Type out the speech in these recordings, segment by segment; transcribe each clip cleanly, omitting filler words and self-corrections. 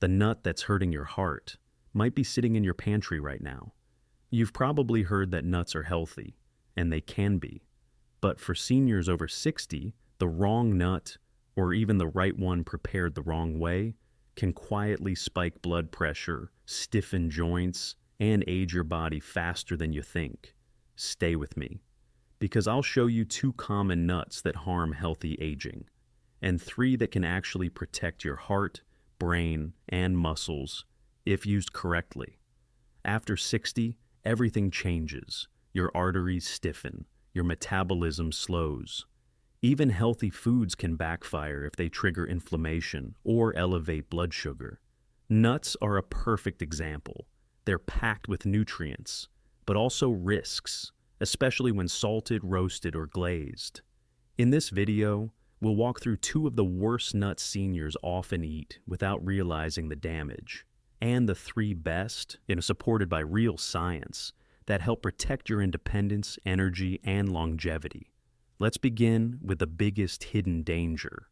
The nut that's hurting your heart might be sitting in your pantry right now. You've probably heard that nuts are healthy, and they can be. But for seniors over 60, the wrong nut, or even the right one prepared the wrong way, can quietly spike blood pressure, stiffen joints, and age your body faster than you think. Stay with me, because I'll show you 2 common nuts that harm healthy aging, and 3 that can actually protect your heart, brain, and muscles if used correctly. After 60, everything changes. Your arteries stiffen, your metabolism slows. Even healthy foods can backfire if they trigger inflammation or elevate blood sugar. Nuts are a perfect example. They're packed with nutrients, but also risks, especially when salted, roasted, or glazed. In this video, we'll walk through 2 of the worst nuts seniors often eat without realizing the damage, and the 3 best, supported by real science, that help protect your independence, energy, and longevity. Let's begin with the biggest hidden danger.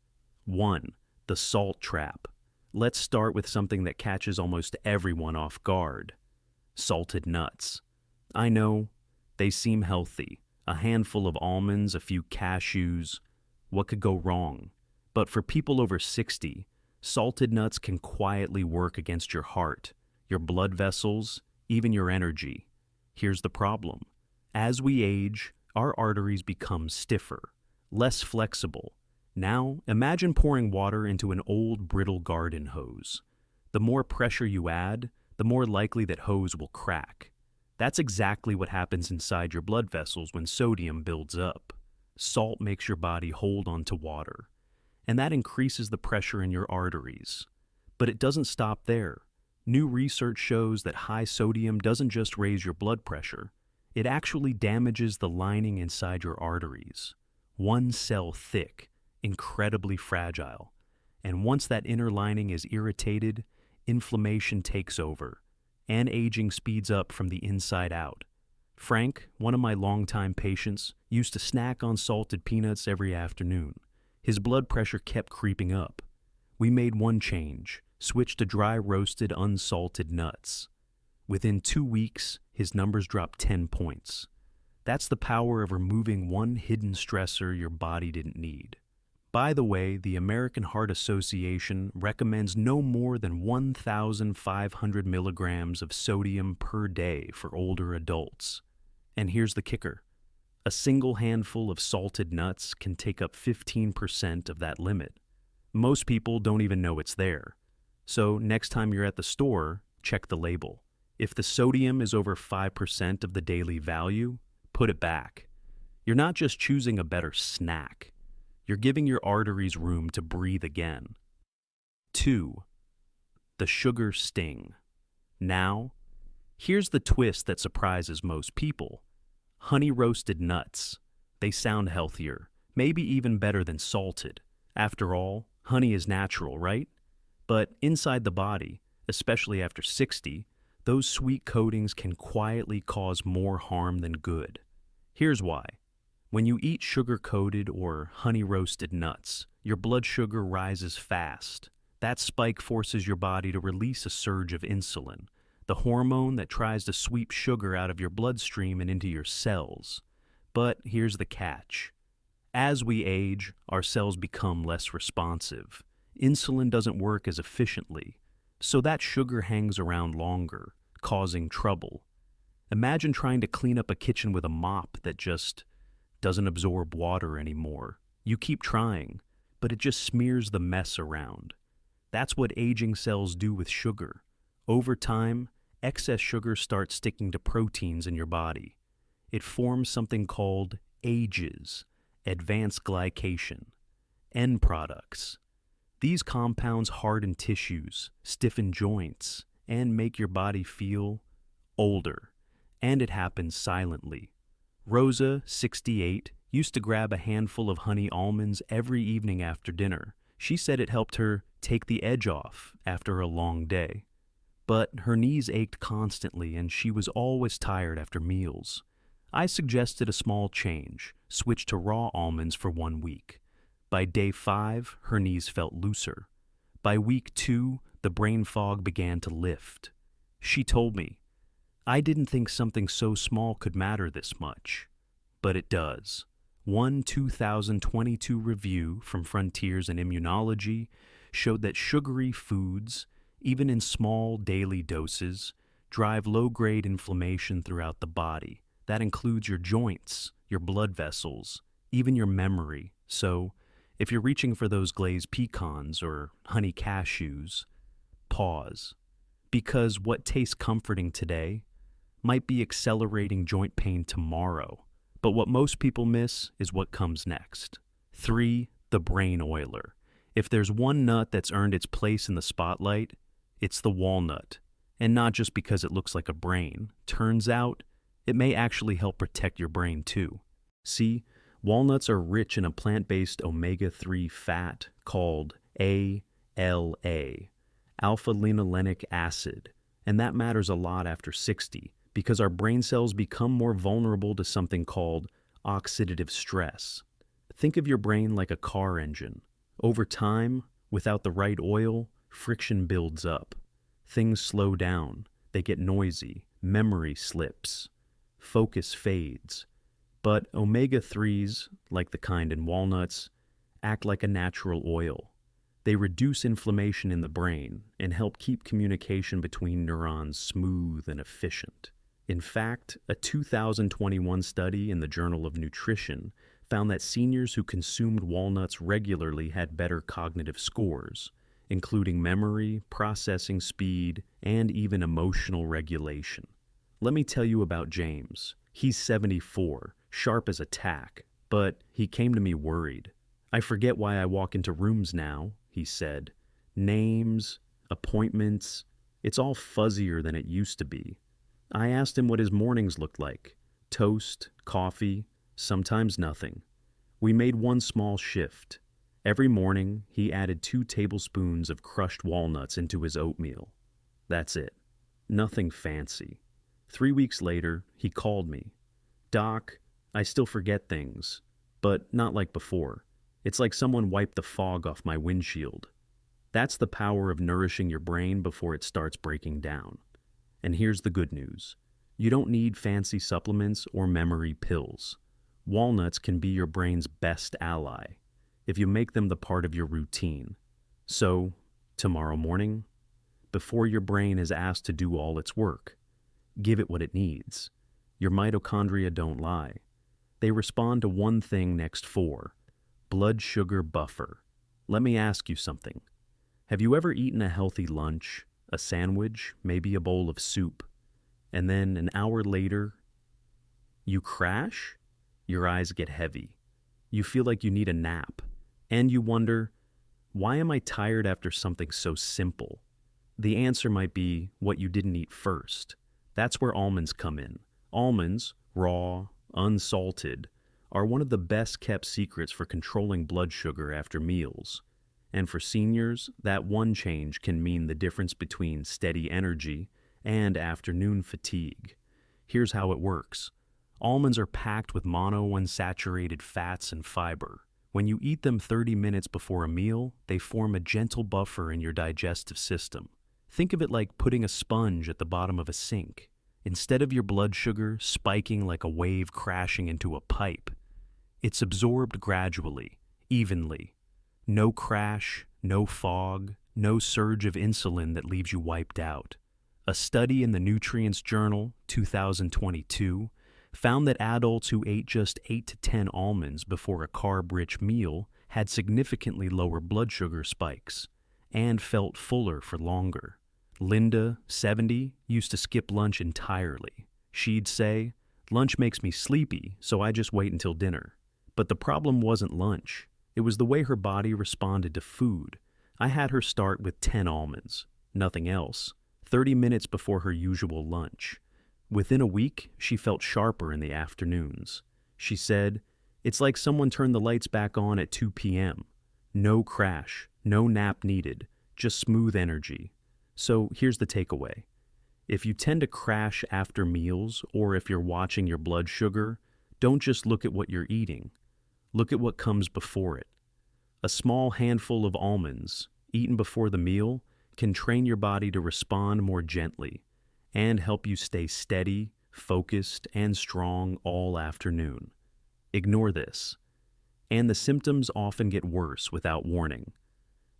1. The salt trap. Let's start with something that catches almost everyone off guard. Salted nuts. I know, they seem healthy. A handful of almonds, a few cashews. What could go wrong? But for people over 60, salted nuts can quietly work against your heart, your blood vessels, even your energy. Here's the problem. As we age, our arteries become stiffer, less flexible. Now, imagine pouring water into an old, brittle garden hose. The more pressure you add, the more likely that hose will crack. That's exactly what happens inside your blood vessels when sodium builds up. Salt makes your body hold on to water, and that increases the pressure in your arteries. But it doesn't stop there. New research shows that high sodium doesn't just raise your blood pressure, it actually damages the lining inside your arteries. 1 cell thick, incredibly fragile. And once that inner lining is irritated, inflammation takes over, and aging speeds up from the inside out. Frank, one of my longtime patients, used to snack on salted peanuts every afternoon. His blood pressure kept creeping up. We made one change, switched to dry roasted unsalted nuts. Within 2 weeks, his numbers dropped 10 points. That's the power of removing one hidden stressor your body didn't need. By the way, the American Heart Association recommends no more than 1,500 milligrams of sodium per day for older adults. And here's the kicker. A single handful of salted nuts can take up 15% of that limit. Most people don't even know it's there. So next time you're at the store, check the label. If the sodium is over 5% of the daily value, put it back. You're not just choosing a better snack. You're giving your arteries room to breathe again. 2. The sugar sting. Now, here's the twist that surprises most people. Honey-roasted nuts. They sound healthier, maybe even better than salted. After all, honey is natural, right? But inside the body, especially after 60, those sweet coatings can quietly cause more harm than good. Here's why. When you eat sugar-coated or honey-roasted nuts, your blood sugar rises fast. That spike forces your body to release a surge of insulin, the hormone that tries to sweep sugar out of your bloodstream and into your cells. But here's the catch. As we age, our cells become less responsive. Insulin doesn't work as efficiently, so that sugar hangs around longer, causing trouble. Imagine trying to clean up a kitchen with a mop that just doesn't absorb water anymore. You keep trying, but it just smears the mess around. That's what aging cells do with sugar. Over time, excess sugar starts sticking to proteins in your body. It forms something called AGEs, advanced glycation, end products. These compounds harden tissues, stiffen joints, and make your body feel older. And it happens silently. Rosa, 68, used to grab a handful of honey almonds every evening after dinner. She said it helped her take the edge off after a long day. But her knees ached constantly and she was always tired after meals. I suggested a small change, switch to raw almonds for 1 week. By day 5, her knees felt looser. By week 2, the brain fog began to lift. She told me, "I didn't think something so small could matter this much." But it does. One 2022 review from Frontiers in Immunology showed that sugary foods, even in small daily doses, drive low-grade inflammation throughout the body. That includes your joints, your blood vessels, even your memory. So, if you're reaching for those glazed pecans or honey cashews, pause. Because what tastes comforting today might be accelerating joint pain tomorrow. But what most people miss is what comes next. 3. The brain oiler. If there's one nut that's earned its place in the spotlight, it's the walnut. And not just because it looks like a brain. Turns out, it may actually help protect your brain too. See, walnuts are rich in a plant-based omega-3 fat called ALA, alpha-linolenic acid, and that matters a lot after 60 because our brain cells become more vulnerable to something called oxidative stress. Think of your brain like a car engine. Over time, without the right oil, friction builds up. Things slow down, they get noisy, memory slips, focus fades. But omega-3s, like the kind in walnuts, act like a natural oil. They reduce inflammation in the brain and help keep communication between neurons smooth and efficient. In fact, a 2021 study in the Journal of Nutrition found that seniors who consumed walnuts regularly had better cognitive scores, including memory, processing speed, and even emotional regulation. Let me tell you about James. He's 74, sharp as a tack, but he came to me worried. "I forget why I walk into rooms now," he said. "Names, appointments, it's all fuzzier than it used to be." I asked him what his mornings looked like. Toast, coffee, sometimes nothing. We made one small shift. Every morning, he added 2 tablespoons of crushed walnuts into his oatmeal. That's it. Nothing fancy. 3 weeks later, he called me. "Doc, I still forget things, but not like before. It's like someone wiped the fog off my windshield." That's the power of nourishing your brain before it starts breaking down. And here's the good news. You don't need fancy supplements or memory pills. Walnuts can be your brain's best ally if you make them the part of your routine. So, tomorrow morning, before your brain is asked to do all its work, give it what it needs. Your mitochondria don't lie. They respond to one thing next 4, blood sugar buffer. Let me ask you something. Have you ever eaten a healthy lunch, a sandwich, maybe a bowl of soup, and then an hour later, you crash? Your eyes get heavy. You feel like you need a nap, and you wonder, why am I tired after something so simple? The answer might be what you didn't eat first. That's where almonds come in. Almonds, raw, unsalted, are one of the best kept secrets for controlling blood sugar after meals. And for seniors, that one change can mean the difference between steady energy and afternoon fatigue. Here's how it works. Almonds are packed with monounsaturated fats and fiber. When you eat them 30 minutes before a meal, they form a gentle buffer in your digestive system. Think of it like putting a sponge at the bottom of a sink. Instead of your blood sugar spiking like a wave crashing into a pipe, it's absorbed gradually, evenly. No crash, no fog, no surge of insulin that leaves you wiped out. A study in the Nutrients Journal, 2022, found that adults who ate just 8 to 10 almonds before a carb-rich meal had significantly lower blood sugar spikes and felt fuller for longer. Linda, 70, used to skip lunch entirely. She'd say, "Lunch makes me sleepy, so I just wait until dinner." But the problem wasn't lunch. It was the way her body responded to food. I had her start with 10 almonds, nothing else, 30 minutes before her usual lunch. Within a week, she felt sharper in the afternoons. She said, "It's like someone turned the lights back on at 2 p.m. No crash, no nap needed, just smooth energy." So here's the takeaway. If you tend to crash after meals or if you're watching your blood sugar, don't just look at what you're eating. Look at what comes before it. A small handful of almonds, eaten before the meal, can train your body to respond more gently and help you stay steady, focused, and strong all afternoon. Ignore this, and the symptoms often get worse without warning.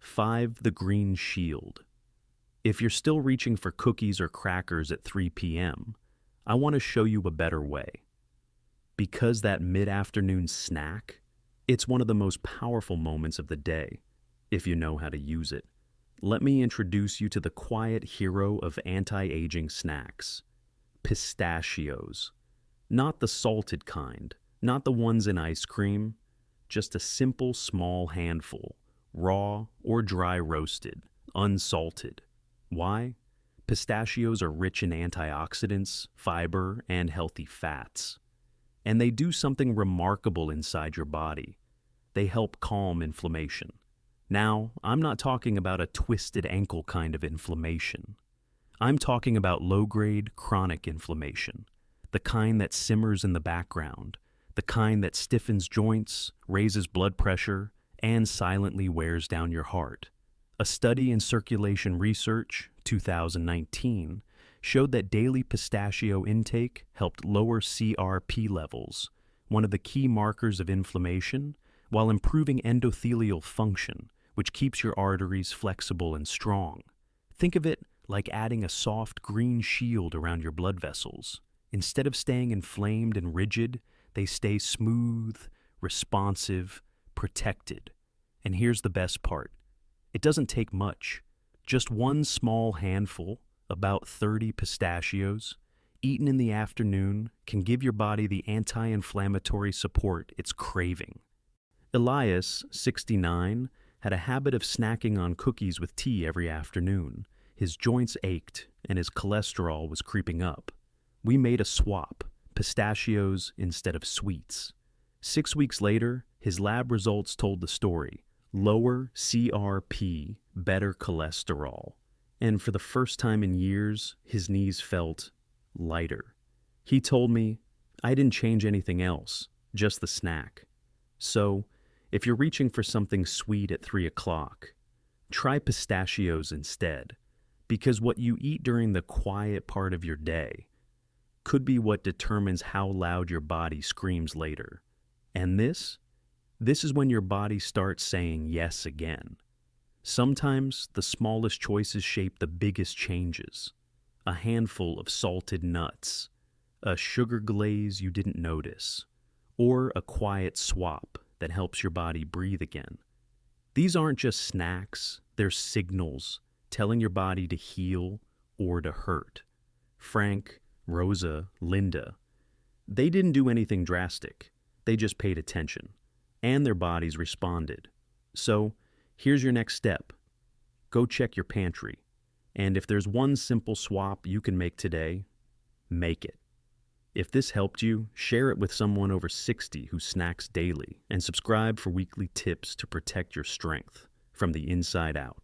5. The green shield. If you're still reaching for cookies or crackers at 3 p.m., I want to show you a better way. Because that mid-afternoon snack, it's one of the most powerful moments of the day, if you know how to use it. Let me introduce you to the quiet hero of anti-aging snacks. Pistachios. Not the salted kind, not the ones in ice cream, just a simple small handful, raw or dry roasted, unsalted. Why? Pistachios are rich in antioxidants, fiber, and healthy fats. And they do something remarkable inside your body. They help calm inflammation. Now, I'm not talking about a twisted ankle kind of inflammation. I'm talking about low-grade chronic inflammation, the kind that simmers in the background, the kind that stiffens joints, raises blood pressure, and silently wears down your heart. A study in Circulation Research, 2019, showed that daily pistachio intake helped lower CRP levels, one of the key markers of inflammation, while improving endothelial function, which keeps your arteries flexible and strong. Think of it like adding a soft green shield around your blood vessels. Instead of staying inflamed and rigid, they stay smooth, responsive, protected. And here's the best part. It doesn't take much. Just one small handful, about 30 pistachios, eaten in the afternoon, can give your body the anti-inflammatory support it's craving. Elias, 69, had a habit of snacking on cookies with tea every afternoon. His joints ached and his cholesterol was creeping up. We made a swap, pistachios instead of sweets. 6 weeks later, his lab results told the story. Lower CRP, better cholesterol. And for the first time in years, his knees felt lighter. He told me, I didn't change anything else, just the snack. So, if you're reaching for something sweet at 3 o'clock, try pistachios instead, because what you eat during the quiet part of your day could be what determines how loud your body screams later. And this is when your body starts saying yes again. Sometimes the smallest choices shape the biggest changes. A handful of salted nuts, a sugar glaze you didn't notice, or a quiet swap that helps your body breathe again. These aren't just snacks, they're signals telling your body to heal or to hurt. Frank, Rosa, Linda, they didn't do anything drastic. They just paid attention, and their bodies responded. So, here's your next step. Go check your pantry, and if there's one simple swap you can make today, make it. If this helped you, share it with someone over 60 who snacks daily, and subscribe for weekly tips to protect your strength from the inside out.